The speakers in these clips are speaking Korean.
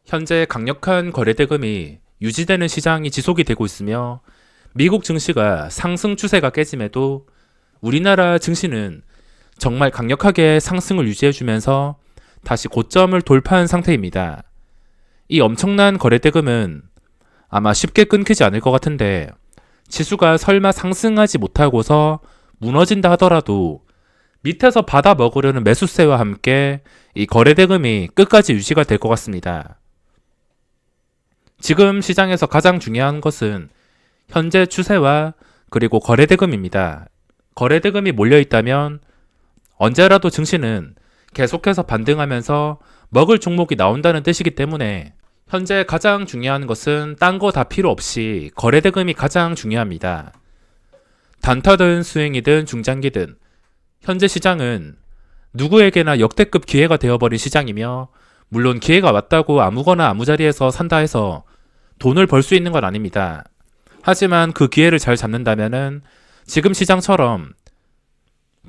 현재 강력한 거래대금이 유지되는 시장이 지속이 되고 있으며 미국 증시가 상승 추세가 깨짐에도 우리나라 증시는 정말 강력하게 상승을 유지해주면서 다시 고점을 돌파한 상태입니다. 이 엄청난 거래대금은 아마 쉽게 끊기지 않을 것 같은데 지수가 설마 상승하지 못하고서 무너진다 하더라도 밑에서 받아 먹으려는 매수세와 함께 이 거래대금이 끝까지 유지가 될 것 같습니다. 지금 시장에서 가장 중요한 것은 현재 추세와 그리고 거래대금입니다. 거래대금이 몰려있다면 언제라도 증시는 계속해서 반등하면서 먹을 종목이 나온다는 뜻이기 때문에 현재 가장 중요한 것은 딴 거 다 필요 없이 거래대금이 가장 중요합니다. 단타든 수행이든 중장기든 현재 시장은 누구에게나 역대급 기회가 되어버린 시장이며 물론 기회가 왔다고 아무거나 아무 자리에서 산다 해서 돈을 벌 수 있는 건 아닙니다. 하지만 그 기회를 잘 잡는다면은 지금 시장처럼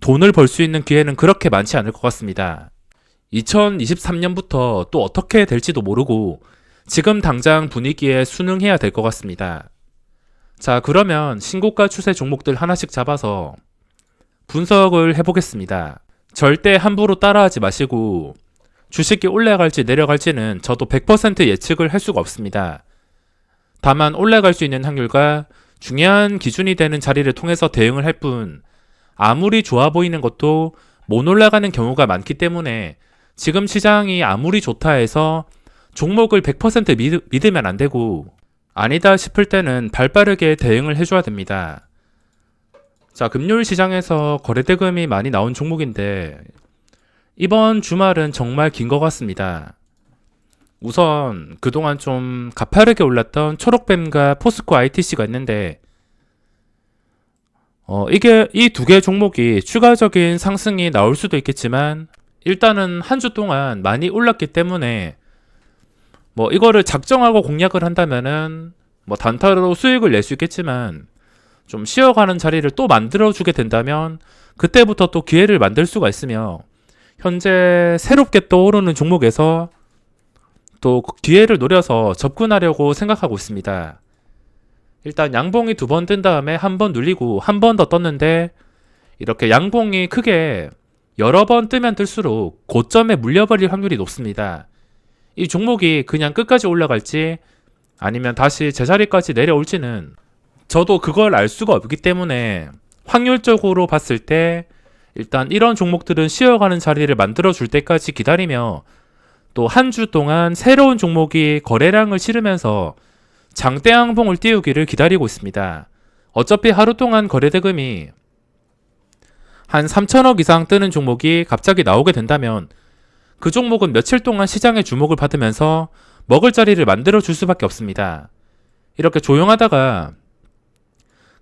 돈을 벌 수 있는 기회는 그렇게 많지 않을 것 같습니다. 2023년부터 또 어떻게 될지도 모르고 지금 당장 분위기에 순응해야 될 것 같습니다. 자, 그러면 신고가 추세 종목들 하나씩 잡아서 분석을 해보겠습니다. 절대 함부로 따라하지 마시고 주식이 올라갈지 내려갈지는 저도 100% 예측을 할 수가 없습니다. 다만 올라갈 수 있는 확률과 중요한 기준이 되는 자리를 통해서 대응을 할 뿐 아무리 좋아 보이는 것도 못 올라가는 경우가 많기 때문에 지금 시장이 아무리 좋다 해서 종목을 100% 믿으면 안 되고 아니다 싶을 때는 발빠르게 대응을 해줘야 됩니다. 자, 금요일 시장에서 거래대금이 많이 나온 종목인데 이번 주말은 정말 긴 것 같습니다. 우선 그동안 좀 가파르게 올랐던 초록뱀과 포스코 ITC가 있는데 이게 이 두 개 종목이 추가적인 상승이 나올 수도 있겠지만 일단은 한 주 동안 많이 올랐기 때문에 이거를 작정하고 공략을 한다면은 단타로 수익을 낼 수 있겠지만 좀 쉬어가는 자리를 또 만들어주게 된다면 그때부터 또 기회를 만들 수가 있으며 현재 새롭게 떠오르는 종목에서 또 기회를 노려서 접근하려고 생각하고 있습니다. 일단 양봉이 2번 뜬 다음에 한 번 눌리고 한 번 더 떴는데 이렇게 양봉이 크게 여러 번 뜨면 뜰수록 고점에 물려버릴 확률이 높습니다. 이 종목이 그냥 끝까지 올라갈지 아니면 다시 제자리까지 내려올지는 저도 그걸 알 수가 없기 때문에 확률적으로 봤을 때 일단 이런 종목들은 쉬어가는 자리를 만들어 줄 때까지 기다리며 또 한 주 동안 새로운 종목이 거래량을 실으면서 장대 양봉을 띄우기를 기다리고 있습니다. 어차피 하루 동안 거래대금이 한 3천억 이상 뜨는 종목이 갑자기 나오게 된다면 그 종목은 며칠 동안 시장의 주목을 받으면서 먹을 자리를 만들어 줄 수밖에 없습니다. 이렇게 조용하다가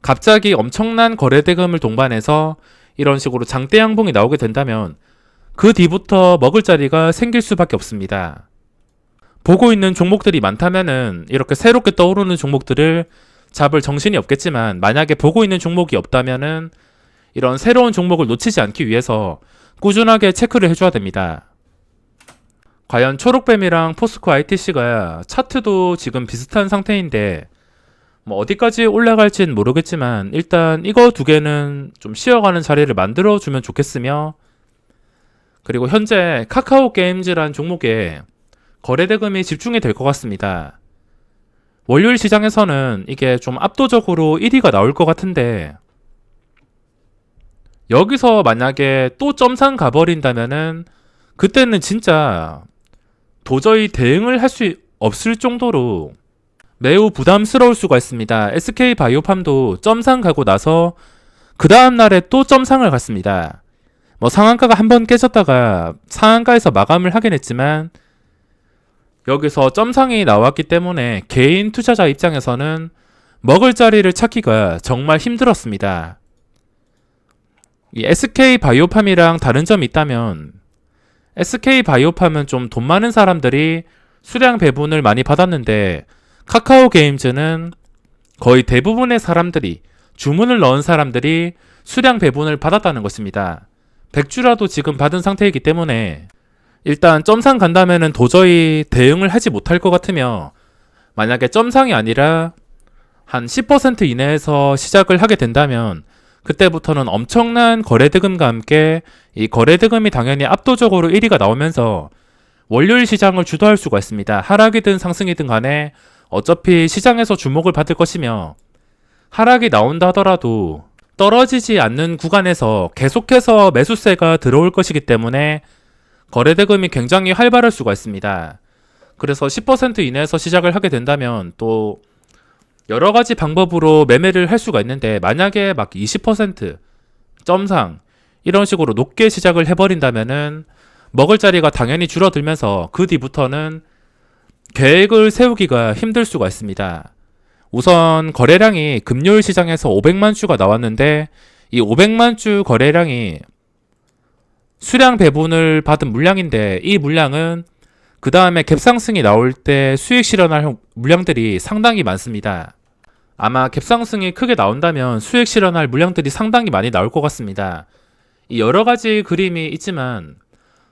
갑자기 엄청난 거래대금을 동반해서 이런 식으로 장대 양봉이 나오게 된다면 그 뒤부터 먹을 자리가 생길 수밖에 없습니다. 보고 있는 종목들이 많다면은 이렇게 새롭게 떠오르는 종목들을 잡을 정신이 없겠지만 만약에 보고 있는 종목이 없다면은 이런 새로운 종목을 놓치지 않기 위해서 꾸준하게 체크를 해줘야 됩니다. 과연 초록뱀이랑 포스코 ITC가 차트도 지금 비슷한 상태인데 어디까지 올라갈진 모르겠지만 일단 이거 두 개는 좀 쉬어가는 자리를 만들어주면 좋겠으며 그리고 현재 카카오 게임즈란 종목에 거래대금이 집중이 될 것 같습니다. 월요일 시장에서는 이게 좀 압도적으로 1위가 나올 것 같은데 여기서 만약에 또 점상 가버린다면은 그때는 진짜 도저히 대응을 할 수 없을 정도로 매우 부담스러울 수가 있습니다. SK바이오팜도 점상 가고 나서 그 다음날에 또 점상을 갔습니다. 상한가가 한번 깨졌다가 상한가에서 마감을 하긴 했지만 여기서 점상이 나왔기 때문에 개인 투자자 입장에서는 먹을 자리를 찾기가 정말 힘들었습니다. 이 SK바이오팜이랑 다른 점이 있다면 SK바이오팜은 좀 돈 많은 사람들이 수량 배분을 많이 받았는데 카카오 게임즈는 거의 대부분의 사람들이 주문을 넣은 사람들이 수량 배분을 받았다는 것입니다. 100주라도 지금 받은 상태이기 때문에 일단 점상 간다면은 도저히 대응을 하지 못할 것 같으며, 만약에 점상이 아니라 한 10% 이내에서 시작을 하게 된다면 그때부터는 엄청난 거래대금과 함께 이 거래대금이 당연히 압도적으로 1위가 나오면서 월요일 시장을 주도할 수가 있습니다. 하락이든 상승이든 간에 어차피 시장에서 주목을 받을 것이며, 하락이 나온다 하더라도 떨어지지 않는 구간에서 계속해서 매수세가 들어올 것이기 때문에 거래대금이 굉장히 활발할 수가 있습니다. 그래서 10% 이내에서 시작을 하게 된다면 또 여러 가지 방법으로 매매를 할 수가 있는데, 만약에 막 20% 점상 이런 식으로 높게 시작을 해버린다면은 먹을 자리가 당연히 줄어들면서 그 뒤부터는 계획을 세우기가 힘들 수가 있습니다. 우선 거래량이 금요일 시장에서 500만 주가 나왔는데, 이 500만 주 거래량이 수량 배분을 받은 물량인데, 이 물량은 그 다음에 갭상승이 나올 때 수익 실현할 물량들이 상당히 많습니다. 아마 갭상승이 크게 나온다면 수익 실현할 물량들이 상당히 많이 나올 것 같습니다. 이 여러 가지 그림이 있지만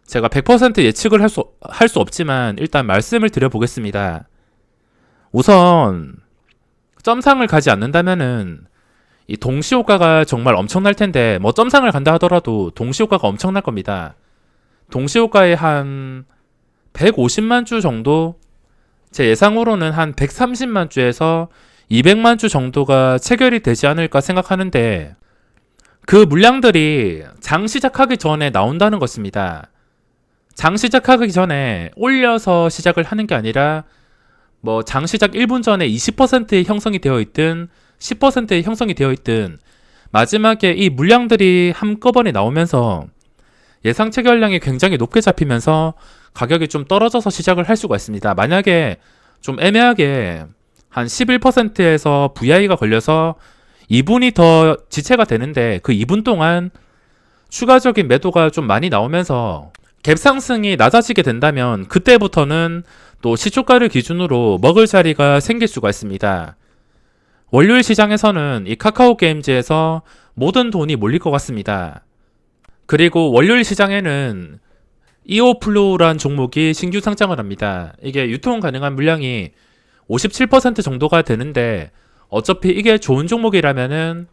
제가 100% 예측을 할 수 없지만 일단 말씀을 드려보겠습니다. 우선 점상을 가지 않는다면은 이 동시호가가 정말 엄청날 텐데, 뭐 점상을 간다 하더라도 동시호가가 엄청날 겁니다. 동시호가에 한 150만 주 정도, 제 예상으로는 한 130만 주에서 200만 주 정도가 체결이 되지 않을까 생각하는데, 그 물량들이 장 시작하기 전에 나온다는 것입니다. 장 시작하기 전에 올려서 시작을 하는 게 아니라 뭐 장 시작 1분 전에 20%의 형성이 되어 있든 10%의 형성이 되어 있든 마지막에 이 물량들이 한꺼번에 나오면서 예상 체결량이 굉장히 높게 잡히면서 가격이 좀 떨어져서 시작을 할 수가 있습니다. 만약에 좀 애매하게 한 11%에서 VI가 걸려서 2분이 더 지체가 되는데, 그 2분 동안 추가적인 매도가 좀 많이 나오면서 갭 상승이 낮아지게 된다면 그때부터는 또 시초가를 기준으로 먹을 자리가 생길 수가 있습니다. 월요일 시장에서는 이 카카오 게임즈에서 모든 돈이 몰릴 것 같습니다. 그리고 월요일 시장에는 이오플로우란 종목이 신규 상장을 합니다. 이게 유통 가능한 물량이 57% 정도가 되는데, 어차피 이게 좋은 종목이라면은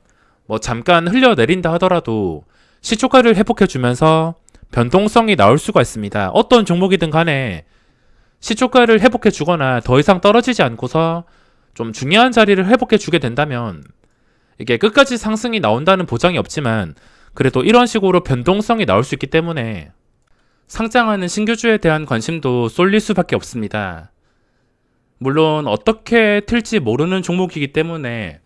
뭐 잠깐 흘려내린다 하더라도 시초가를 회복해주면서 변동성이 나올 수가 있습니다. 어떤 종목이든 간에 시초가를 회복해주거나 더 이상 떨어지지 않고서 좀 중요한 자리를 회복해주게 된다면, 이게 끝까지 상승이 나온다는 보장이 없지만 그래도 이런 식으로 변동성이 나올 수 있기 때문에 상장하는 신규주에 대한 관심도 쏠릴 수밖에 없습니다. 물론 어떻게 틀지 모르는 종목이기 때문에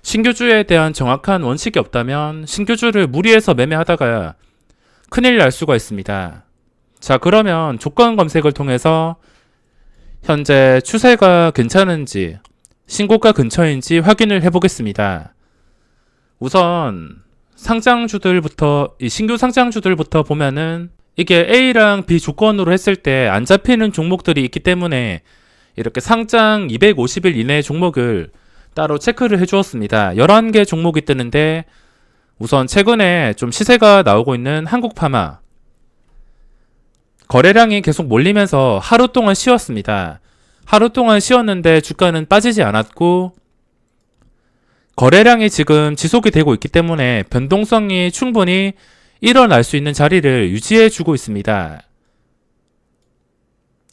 신규주에 대한 정확한 원칙이 없다면 신규주를 무리해서 매매하다가 큰일 날 수가 있습니다. 자, 그러면 조건 검색을 통해서 현재 추세가 괜찮은지 신고가 근처인지 확인을 해보겠습니다. 우선 상장주들부터, 이 신규 상장주들부터 보면은 이게 A랑 B 조건으로 했을 때 안 잡히는 종목들이 있기 때문에 이렇게 상장 250일 이내의 종목을 따로 체크를 해주었습니다. 11개 종목이 뜨는데, 우선 최근에 좀 시세가 나오고 있는 한국파마, 거래량이 계속 몰리면서 하루 동안 쉬었습니다. 하루 동안 쉬었는데 주가는 빠지지 않았고 거래량이 지금 지속이 되고 있기 때문에 변동성이 충분히 일어날 수 있는 자리를 유지해 주고 있습니다.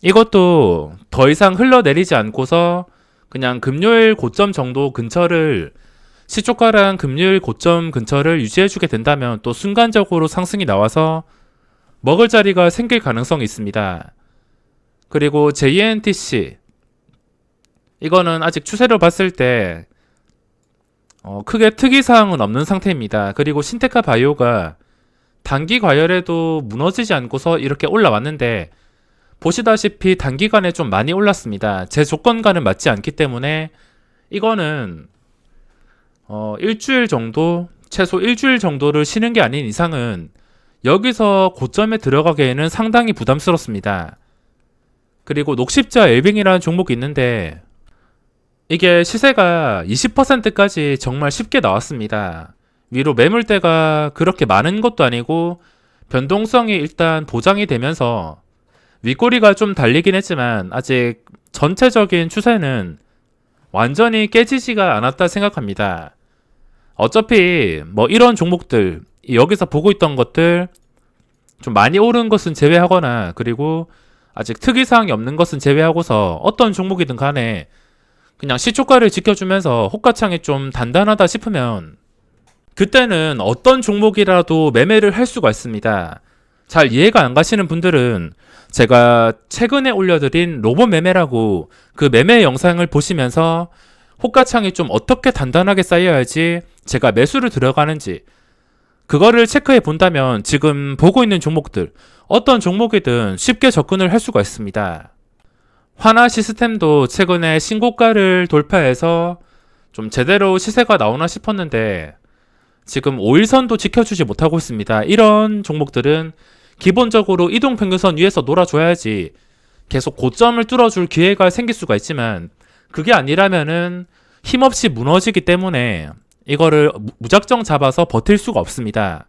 이것도 더 이상 흘러내리지 않고서 그냥 금요일 고점 정도 근처를, 시초가랑 금요일 고점 근처를 유지해 주게 된다면 또 순간적으로 상승이 나와서 먹을 자리가 생길 가능성이 있습니다. 그리고 JNTC, 이거는 아직 추세로 봤을 때 크게 특이사항은 없는 상태입니다. 그리고 신테카 바이오가 단기 과열에도 무너지지 않고서 이렇게 올라왔는데, 보시다시피 단기간에 좀 많이 올랐습니다. 제 조건과는 맞지 않기 때문에 이거는 일주일 정도, 최소 일주일 정도를 쉬는 게 아닌 이상은 여기서 고점에 들어가기에는 상당히 부담스럽습니다. 그리고 녹십자 엘빙이라는 종목이 있는데, 이게 시세가 20%까지 정말 쉽게 나왔습니다. 위로 매물대가 그렇게 많은 것도 아니고 변동성이 일단 보장이 되면서 윗꼬리가 좀 달리긴 했지만 아직 전체적인 추세는 완전히 깨지지가 않았다 생각합니다. 어차피 뭐 이런 종목들 여기서 보고 있던 것들 좀 많이 오른 것은 제외하거나 그리고 아직 특이사항이 없는 것은 제외하고서 어떤 종목이든 간에 그냥 시초가를 지켜주면서 호가창이 좀 단단하다 싶으면 그때는 어떤 종목이라도 매매를 할 수가 있습니다. 잘 이해가 안 가시는 분들은 제가 최근에 올려드린 로봇 매매라고 그 매매 영상을 보시면서 호가창이 좀 어떻게 단단하게 쌓여야지 제가 매수를 들어가는지 그거를 체크해 본다면 지금 보고 있는 종목들 어떤 종목이든 쉽게 접근을 할 수가 있습니다. 화나 시스템도 최근에 신고가를 돌파해서 좀 제대로 시세가 나오나 싶었는데 지금 5일선도 지켜주지 못하고 있습니다. 이런 종목들은 기본적으로 이동평균선 위에서 놀아줘야지 계속 고점을 뚫어줄 기회가 생길 수가 있지만 그게 아니라면은 힘없이 무너지기 때문에 이거를 무작정 잡아서 버틸 수가 없습니다.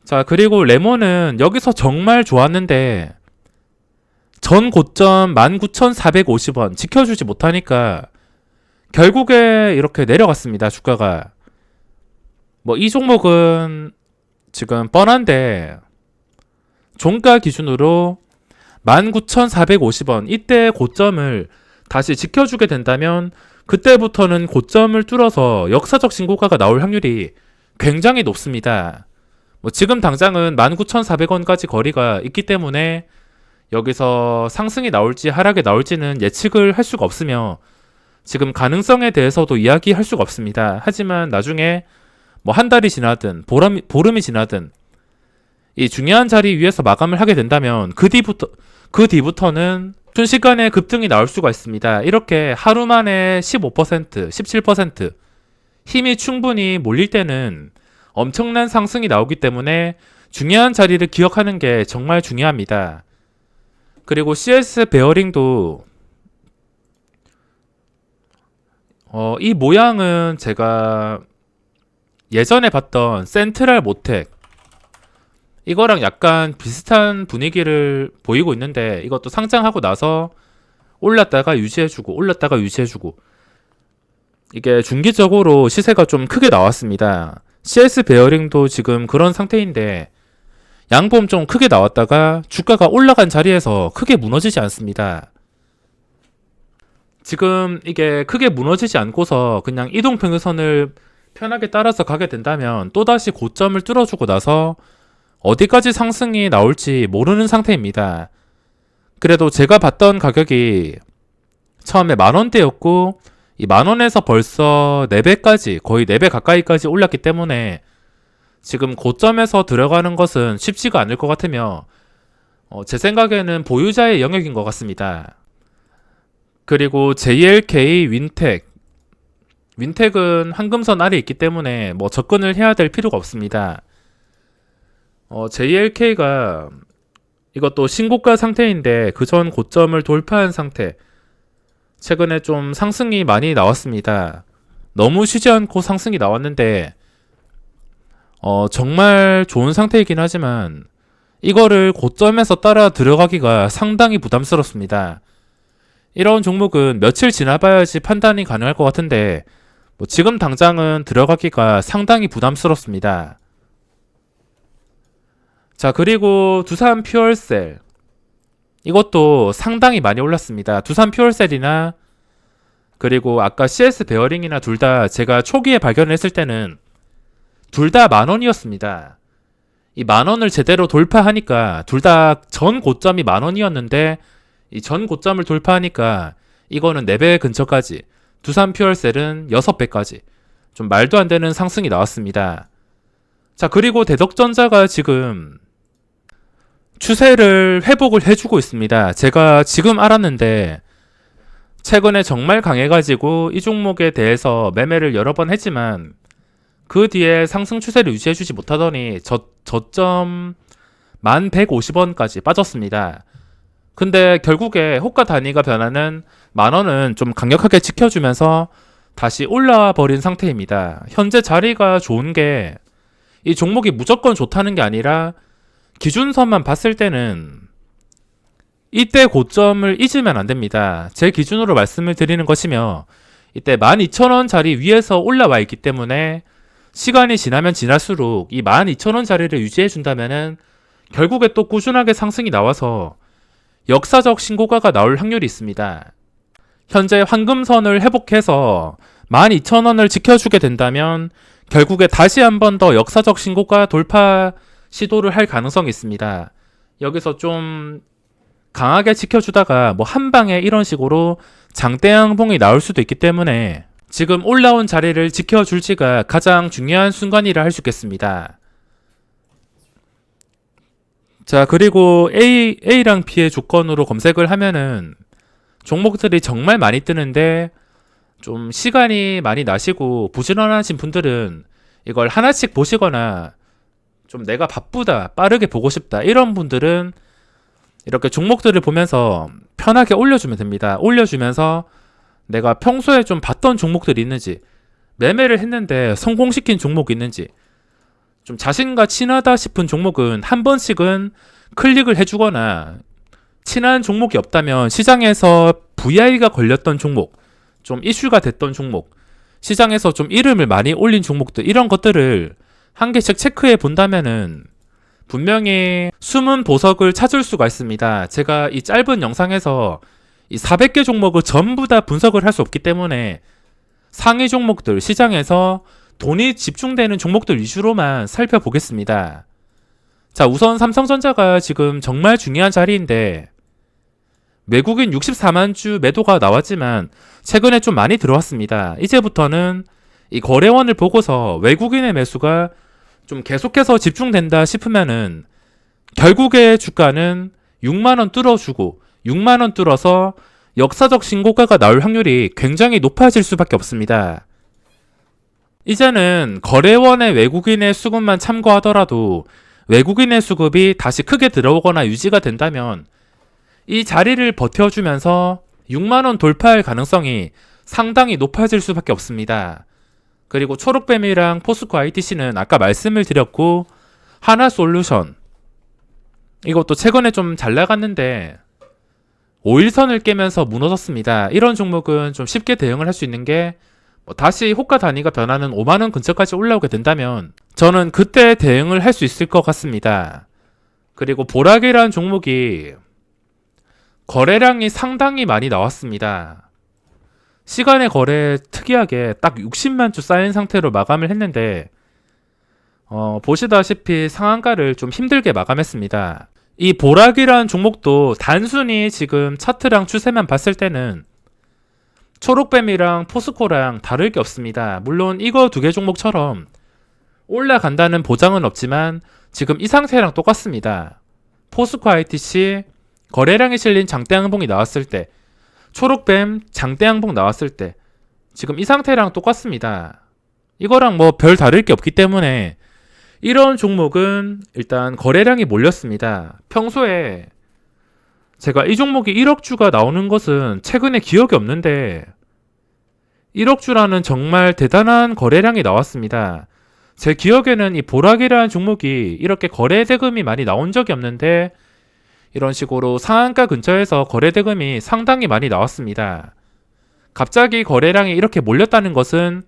자, 그리고 레몬은 여기서 정말 좋았는데 전 고점 19,450원 지켜주지 못하니까 결국에 이렇게 내려갔습니다. 주가가. 뭐 이 종목은 지금 뻔한데 종가 기준으로 19,450원 이때 고점을 다시 지켜주게 된다면 그때부터는 고점을 뚫어서 역사적 신고가가 나올 확률이 굉장히 높습니다. 뭐 지금 당장은 19,400원까지 거리가 있기 때문에 여기서 상승이 나올지 하락이 나올지는 예측을 할 수가 없으며 지금 가능성에 대해서도 이야기할 수가 없습니다. 하지만 나중에 뭐 한 달이 지나든 보름이 지나든 이 중요한 자리 위에서 마감을 하게 된다면 그 뒤부터는 순식간에 급등이 나올 수가 있습니다. 이렇게 하루 만에 15%, 17% 힘이 충분히 몰릴 때는 엄청난 상승이 나오기 때문에 중요한 자리를 기억하는 게 정말 중요합니다. 그리고 CS 베어링도 이 모양은 제가 예전에 봤던 센트럴 모텍 이거랑 약간 비슷한 분위기를 보이고 있는데 이것도 상장하고 나서 올랐다가 유지해주고 올랐다가 유지해주고 이게 중기적으로 시세가 좀 크게 나왔습니다. CS 베어링도 지금 그런 상태인데 양봉 좀 크게 나왔다가 주가가 올라간 자리에서 크게 무너지지 않습니다. 지금 이게 크게 무너지지 않고서 그냥 이동평균선을 편하게 따라서 가게 된다면 또다시 고점을 뚫어주고 나서 어디까지 상승이 나올지 모르는 상태입니다. 그래도 제가 봤던 가격이 처음에 만원대였고 이 만원에서 벌써 4배까지 거의 4배 가까이까지 올랐기 때문에 지금 고점에서 들어가는 것은 쉽지가 않을 것 같으며 제 생각에는 보유자의 영역인 것 같습니다. 그리고 JLK 윈텍은 황금선 아래 있기 때문에 뭐 접근을 해야 될 필요가 없습니다. JLK가 이것도 신고가 상태인데 그 전 고점을 돌파한 상태. 최근에 좀 상승이 많이 나왔습니다. 너무 쉬지 않고 상승이 나왔는데 정말 좋은 상태이긴 하지만 이거를 고점에서 따라 들어가기가 상당히 부담스럽습니다. 이런 종목은 며칠 지나봐야지 판단이 가능할 것 같은데 뭐 지금 당장은 들어가기가 상당히 부담스럽습니다. 자, 그리고 두산 퓨얼셀 이것도 상당히 많이 올랐습니다. 두산 퓨얼셀이나 그리고 아까 CS 베어링이나 둘 다 제가 초기에 발견했을 때는 둘 다 만원이었습니다. 이 만원을 제대로 돌파하니까 둘 다 전 고점이 만원이었는데 이 전 고점을 돌파하니까 이거는 4배 근처까지 두산 퓨얼셀은 6배까지 좀 말도 안 되는 상승이 나왔습니다. 자, 그리고 대덕전자가 지금 추세를 회복을 해주고 있습니다. 제가 지금 알았는데 최근에 정말 강해가지고 이 종목에 대해서 매매를 여러 번 했지만 그 뒤에 상승 추세를 유지해주지 못하더니 저점 1150원까지 빠졌습니다. 근데 결국에 호가 단위가 변하는 만원은 좀 강력하게 지켜주면서 다시 올라와 버린 상태입니다. 현재 자리가 좋은 게 이 종목이 무조건 좋다는 게 아니라 기준선만 봤을 때는 이때 고점을 잊으면 안 됩니다. 제 기준으로 말씀을 드리는 것이며 이때 12,000원짜리 위에서 올라와 있기 때문에 시간이 지나면 지날수록 이 12,000원짜리를 유지해 준다면은 결국에 또 꾸준하게 상승이 나와서 역사적 신고가가 나올 확률이 있습니다. 현재 황금선을 회복해서 12,000원을 지켜주게 된다면 결국에 다시 한 번 더 역사적 신고가 돌파 시도를 할 가능성이 있습니다. 여기서 좀 강하게 지켜주다가 뭐 한 방에 이런 식으로 장대양봉이 나올 수도 있기 때문에 지금 올라온 자리를 지켜줄지가 가장 중요한 순간이라 할 수 있겠습니다. 자, 그리고 A랑 B의 조건으로 검색을 하면은 종목들이 정말 많이 뜨는데 좀 시간이 많이 나시고 부지런하신 분들은 이걸 하나씩 보시거나 좀 내가 바쁘다, 빠르게 보고 싶다 이런 분들은 이렇게 종목들을 보면서 편하게 올려주면 됩니다. 올려주면서 내가 평소에 좀 봤던 종목들이 있는지, 매매를 했는데 성공시킨 종목이 있는지, 좀 자신과 친하다 싶은 종목은 한 번씩은 클릭을 해주거나, 친한 종목이 없다면 시장에서 VI가 걸렸던 종목, 좀 이슈가 됐던 종목, 시장에서 좀 이름을 많이 올린 종목들, 이런 것들을 한 개씩 체크해 본다면은 분명히 숨은 보석을 찾을 수가 있습니다. 제가 이 짧은 영상에서 이 400개 종목을 전부 다 분석을 할 수 없기 때문에 상위 종목들, 시장에서 돈이 집중되는 종목들 위주로만 살펴보겠습니다. 자, 우선 삼성전자가 지금 정말 중요한 자리인데 외국인 64만 주 매도가 나왔지만 최근에 좀 많이 들어왔습니다. 이제부터는 이 거래원을 보고서 외국인의 매수가 좀 계속해서 집중된다 싶으면은 결국에 주가는 6만원 뚫어주고 6만원 뚫어서 역사적 신고가가 나올 확률이 굉장히 높아질 수밖에 없습니다. 이제는 거래원의 외국인의 수급만 참고하더라도 외국인의 수급이 다시 크게 들어오거나 유지가 된다면 이 자리를 버텨주면서 6만원 돌파할 가능성이 상당히 높아질 수밖에 없습니다. 그리고 초록뱀이랑 포스코 ITC는 아까 말씀을 드렸고, 하나솔루션 이것도 최근에 좀 잘 나갔는데 5일선을 깨면서 무너졌습니다. 이런 종목은 좀 쉽게 대응을 할 수 있는 게 다시 호가 단위가 변하는 5만원 근처까지 올라오게 된다면 저는 그때 대응을 할 수 있을 것 같습니다. 그리고 보라기라는 종목이 거래량이 상당히 많이 나왔습니다. 시간의 거래 특이하게 딱 60만 주 쌓인 상태로 마감을 했는데 보시다시피 상한가를 좀 힘들게 마감했습니다. 이 보라기라는 종목도 단순히 지금 차트랑 추세만 봤을 때는 초록뱀이랑 포스코랑 다를 게 없습니다. 물론 이거 두 개 종목처럼 올라간다는 보장은 없지만 지금 이 상태랑 똑같습니다. 포스코 ITC 거래량이 실린 장대양봉이 나왔을 때, 초록뱀 장대양봉 나왔을 때 지금 이 상태랑 똑같습니다. 이거랑 뭐 별 다를 게 없기 때문에 이런 종목은 일단 거래량이 몰렸습니다. 평소에 제가 이 종목이 1억 주가 나오는 것은 최근에 기억이 없는데 1억 주라는 정말 대단한 거래량이 나왔습니다. 제 기억에는 이 보라기라는 종목이 이렇게 거래 대금이 많이 나온 적이 없는데 이런 식으로 상한가 근처에서 거래 대금이 상당히 많이 나왔습니다. 갑자기 거래량이 이렇게 몰렸다는 것은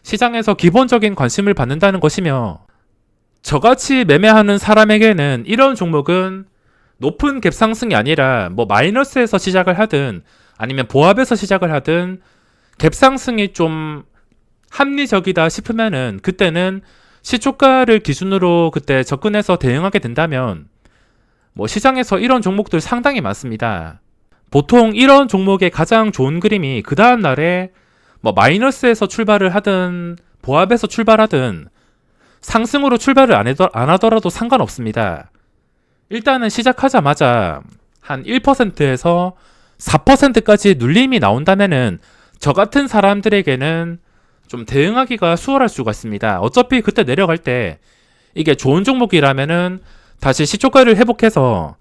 시장에서 기본적인 관심을 받는다는 것이며, 저같이 매매하는 사람에게는 이런 종목은 높은 갭 상승이 아니라 뭐 마이너스에서 시작을 하든 아니면 보합에서 시작을 하든 갭 상승이 좀 합리적이다 싶으면은 그때는 시초가를 기준으로 그때 접근해서 대응하게 된다면 뭐 시장에서 이런 종목들 상당히 많습니다. 보통 이런 종목의 가장 좋은 그림이 그 다음 날에 뭐 마이너스에서 출발을 하든 보합에서 출발하든 상승으로 출발을 안 하더라도 상관없습니다. 일단은 시작하자마자 한 1%에서 4%까지 눌림이 나온다면은 저 같은 사람들에게는 좀 대응하기가 수월할 수가 있습니다. 어차피 그때 내려갈 때 이게 좋은 종목이라면은 다시 시초가를 회복해서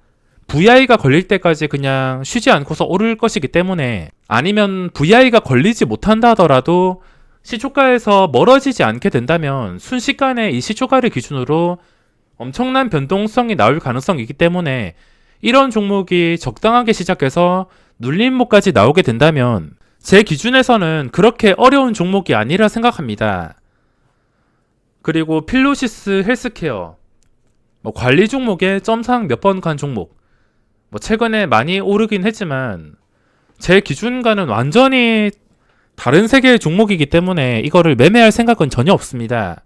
VI가 걸릴 때까지 그냥 쉬지 않고서 오를 것이기 때문에, 아니면 VI가 걸리지 못한다 하더라도 시초가에서 멀어지지 않게 된다면 순식간에 이 시초가를 기준으로 엄청난 변동성이 나올 가능성이 있기 때문에 이런 종목이 적당하게 시작해서 눌림목까지 나오게 된다면 제 기준에서는 그렇게 어려운 종목이 아니라 생각합니다. 그리고 필로시스 헬스케어 관리 종목에 점상 몇 번 간 종목 최근에 많이 오르긴 했지만 제 기준과는 완전히 다른 세계의 종목이기 때문에 이거를 매매할 생각은 전혀 없습니다.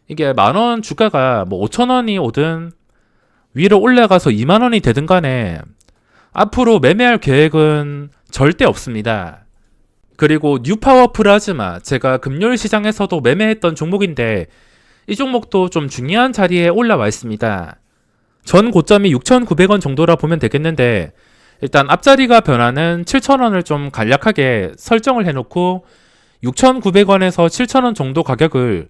이게 만원 주가가 5천원이 오든 위로 올라가서 2만원이 되든 간에 앞으로 매매할 계획은 절대 없습니다. 그리고 뉴파워 플라즈마, 제가 금요일 시장에서도 매매했던 종목인데 이 종목도 좀 중요한 자리에 올라와 있습니다. 전 고점이 6,900원 정도라 보면 되겠는데 일단 앞자리가 변화는 7,000원을 좀 간략하게 설정을 해놓고 6,900원에서 7,000원 정도 가격을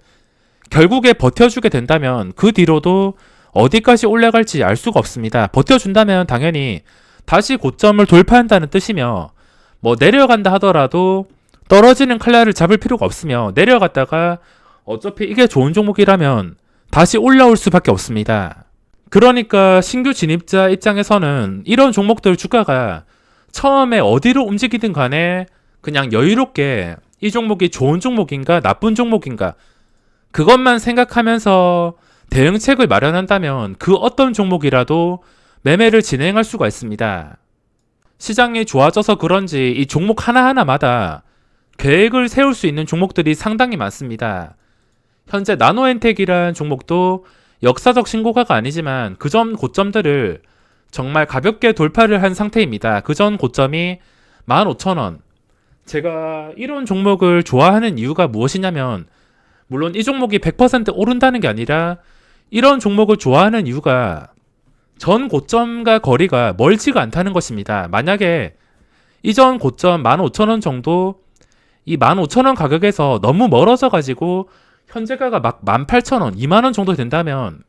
결국에 버텨주게 된다면 그 뒤로도 어디까지 올라갈지 알 수가 없습니다. 버텨준다면 당연히 다시 고점을 돌파한다는 뜻이며 내려간다 하더라도 떨어지는 칼날을 잡을 필요가 없으며 내려갔다가 어차피 이게 좋은 종목이라면 다시 올라올 수밖에 없습니다. 그러니까 신규 진입자 입장에서는 이런 종목들 주가가 처음에 어디로 움직이든 간에 그냥 여유롭게 이 종목이 좋은 종목인가 나쁜 종목인가 그것만 생각하면서 대응책을 마련한다면 그 어떤 종목이라도 매매를 진행할 수가 있습니다. 시장이 좋아져서 그런지 이 종목 하나하나마다 계획을 세울 수 있는 종목들이 상당히 많습니다. 현재 나노엔텍이라는 종목도 역사적 신고가가 아니지만 그전 고점들을 정말 가볍게 돌파를 한 상태입니다. 그전 고점이 15,000원. 제가 이런 종목을 좋아하는 이유가 무엇이냐면 물론 이 종목이 100% 오른다는 게 아니라 이런 종목을 좋아하는 이유가 전 고점과 거리가 멀지가 않다는 것입니다. 만약에 이전 고점 15,000원 정도 이 15,000원 가격에서 너무 멀어져 가지고 현재가가 막 18,000원, 2만원 정도 된다면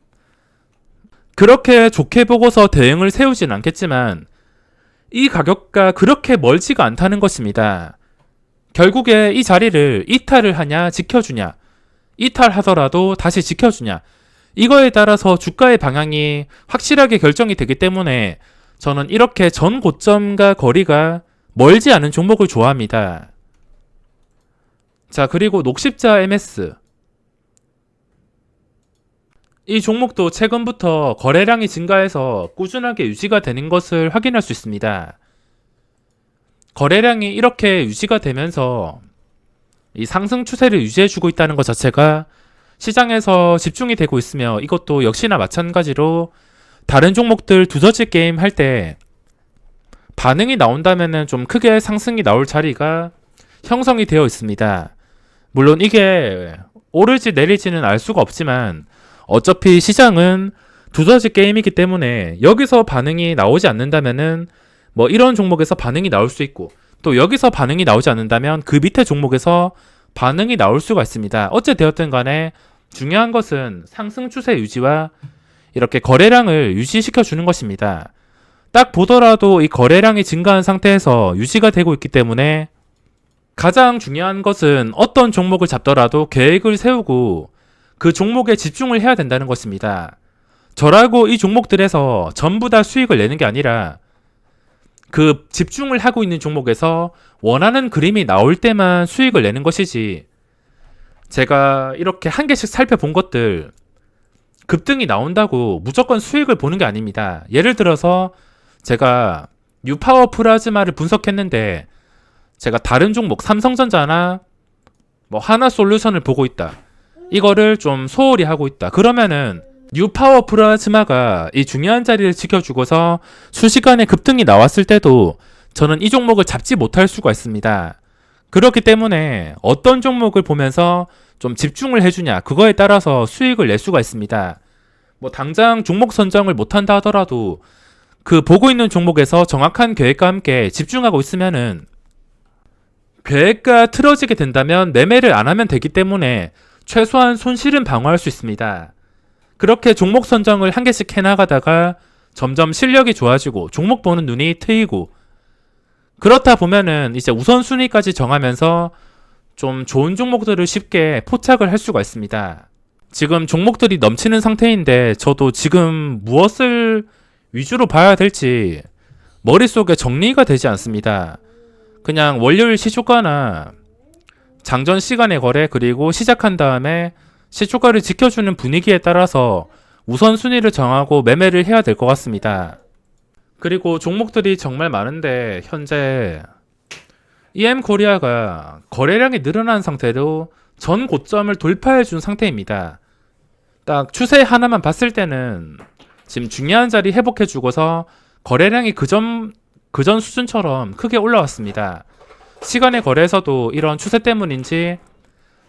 그렇게 좋게 보고서 대응을 세우진 않겠지만 이 가격과 그렇게 멀지가 않다는 것입니다. 결국에 이 자리를 이탈을 하냐 지켜주냐 이탈하더라도 다시 지켜주냐 이거에 따라서 주가의 방향이 확실하게 결정이 되기 때문에 저는 이렇게 전 고점과 거리가 멀지 않은 종목을 좋아합니다. 자, 그리고 녹십자 MS 이 종목도 최근부터 거래량이 증가해서 꾸준하게 유지가 되는 것을 확인할 수 있습니다. 거래량이 이렇게 유지가 되면서 이 상승 추세를 유지해주고 있다는 것 자체가 시장에서 집중이 되고 있으며 이것도 역시나 마찬가지로 다른 종목들 두더지 게임 할 때 반응이 나온다면 좀 크게 상승이 나올 자리가 형성이 되어 있습니다. 물론 이게 오를지 내릴지는 알 수가 없지만 어차피 시장은 두더지 게임이기 때문에 여기서 반응이 나오지 않는다면은 이런 종목에서 반응이 나올 수 있고 또 여기서 반응이 나오지 않는다면 그 밑에 종목에서 반응이 나올 수가 있습니다. 어째 되었든 간에 중요한 것은 상승 추세 유지와 이렇게 거래량을 유지시켜 주는 것입니다. 딱 보더라도 이 거래량이 증가한 상태에서 유지가 되고 있기 때문에 가장 중요한 것은 어떤 종목을 잡더라도 계획을 세우고 그 종목에 집중을 해야 된다는 것입니다. 저라고 이 종목들에서 전부 다 수익을 내는 게 아니라 그 집중을 하고 있는 종목에서 원하는 그림이 나올 때만 수익을 내는 것이지 제가 이렇게 한 개씩 살펴본 것들 급등이 나온다고 무조건 수익을 보는 게 아닙니다. 예를 들어서 제가 뉴파워 플라즈마를 분석했는데 제가 다른 종목 삼성전자나 하나솔루션을 보고 있다. 이거를 좀 소홀히 하고 있다. 그러면은 뉴파워 플라즈마가 이 중요한 자리를 지켜주고서 순식간에 급등이 나왔을 때도 저는 이 종목을 잡지 못할 수가 있습니다. 그렇기 때문에 어떤 종목을 보면서 좀 집중을 해주냐 그거에 따라서 수익을 낼 수가 있습니다. 당장 종목 선정을 못한다 하더라도 그 보고 있는 종목에서 정확한 계획과 함께 집중하고 있으면은 계획과 틀어지게 된다면 매매를 안 하면 되기 때문에 최소한 손실은 방어할 수 있습니다. 그렇게 종목 선정을 한 개씩 해나가다가 점점 실력이 좋아지고 종목 보는 눈이 트이고 그렇다 보면은 이제 우선순위까지 정하면서 좀 좋은 종목들을 쉽게 포착을 할 수가 있습니다. 지금 종목들이 넘치는 상태인데 저도 지금 무엇을 위주로 봐야 될지 머릿속에 정리가 되지 않습니다. 그냥 월요일 시초가나 장전 시간의 거래 그리고 시작한 다음에 시초가를 지켜주는 분위기에 따라서 우선순위를 정하고 매매를 해야 될 것 같습니다. 그리고 종목들이 정말 많은데 현재 EM코리아가 거래량이 늘어난 상태로 전 고점을 돌파해 준 상태입니다. 딱 추세 하나만 봤을 때는 지금 중요한 자리 회복해 주고서 거래량이 그전 수준처럼 크게 올라왔습니다. 시간의 거래에서도 이런 추세 때문인지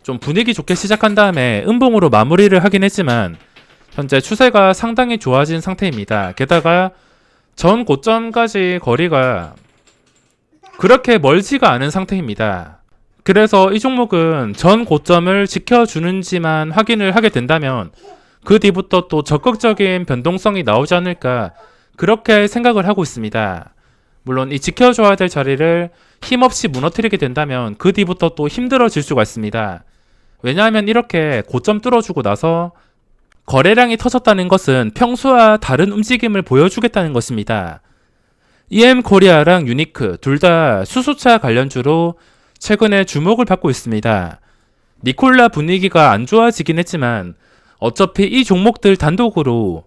좀 분위기 좋게 시작한 다음에 음봉으로 마무리를 하긴 했지만 현재 추세가 상당히 좋아진 상태입니다. 게다가 전 고점까지 거리가 그렇게 멀지가 않은 상태입니다. 그래서 이 종목은 전 고점을 지켜주는지만 확인을 하게 된다면 그 뒤부터 또 적극적인 변동성이 나오지 않을까 그렇게 생각을 하고 있습니다. 물론 이 지켜줘야 될 자리를 힘없이 무너뜨리게 된다면 그 뒤부터 또 힘들어질 수가 있습니다. 왜냐하면 이렇게 고점 뚫어주고 나서 거래량이 터졌다는 것은 평소와 다른 움직임을 보여주겠다는 것입니다. EM코리아랑 유니크 둘 다 수소차 관련주로 최근에 주목을 받고 있습니다. 니콜라 분위기가 안 좋아지긴 했지만 어차피 이 종목들 단독으로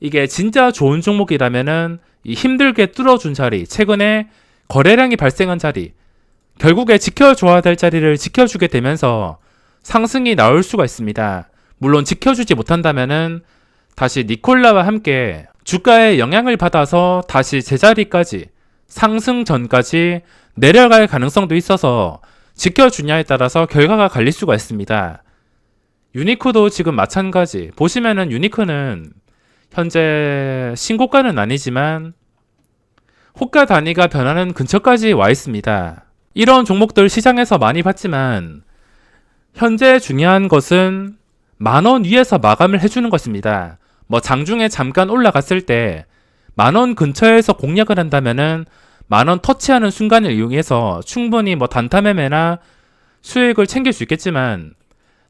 이게 진짜 좋은 종목이라면은 이 힘들게 뚫어준 자리, 최근에 거래량이 발생한 자리, 결국에 지켜줘야 될 자리를 지켜주게 되면서 상승이 나올 수가 있습니다. 물론 지켜주지 못한다면은 다시 니콜라와 함께 주가에 영향을 받아서 다시 제자리까지 상승 전까지 내려갈 가능성도 있어서 지켜주냐에 따라서 결과가 갈릴 수가 있습니다. 유니크도 지금 마찬가지. 보시면은 유니크는 현재 신고가는 아니지만 호가 단위가 변하는 근처까지 와 있습니다. 이런 종목들 시장에서 많이 봤지만 현재 중요한 것은 10,000원 위에서 마감을 해주는 것입니다. 뭐 장중에 잠깐 올라갔을 때 10,000원 근처에서 공략을 한다면은 10,000원 터치하는 순간을 이용해서 충분히 뭐 단타 매매나 수익을 챙길 수 있겠지만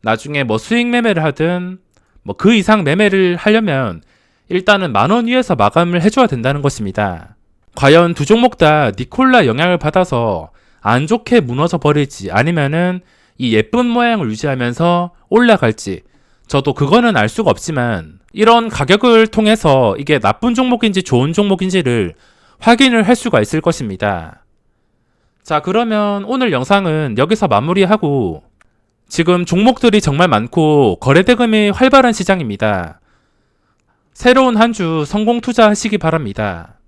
나중에 뭐 수익 매매를 하든 뭐 그 이상 매매를 하려면 일단은 10,000원 위에서 마감을 해줘야 된다는 것입니다. 과연 두 종목 다 니콜라 영향을 받아서 안 좋게 무너져 버릴지 아니면은 이 예쁜 모양을 유지하면서 올라갈지 저도 그거는 알 수가 없지만 이런 가격을 통해서 이게 나쁜 종목인지 좋은 종목인지를 확인을 할 수가 있을 것입니다. 자, 그러면 오늘 영상은 여기서 마무리하고 지금 종목들이 정말 많고 거래 대금이 활발한 시장입니다. 새로운 한 주 성공 투자하시기 바랍니다.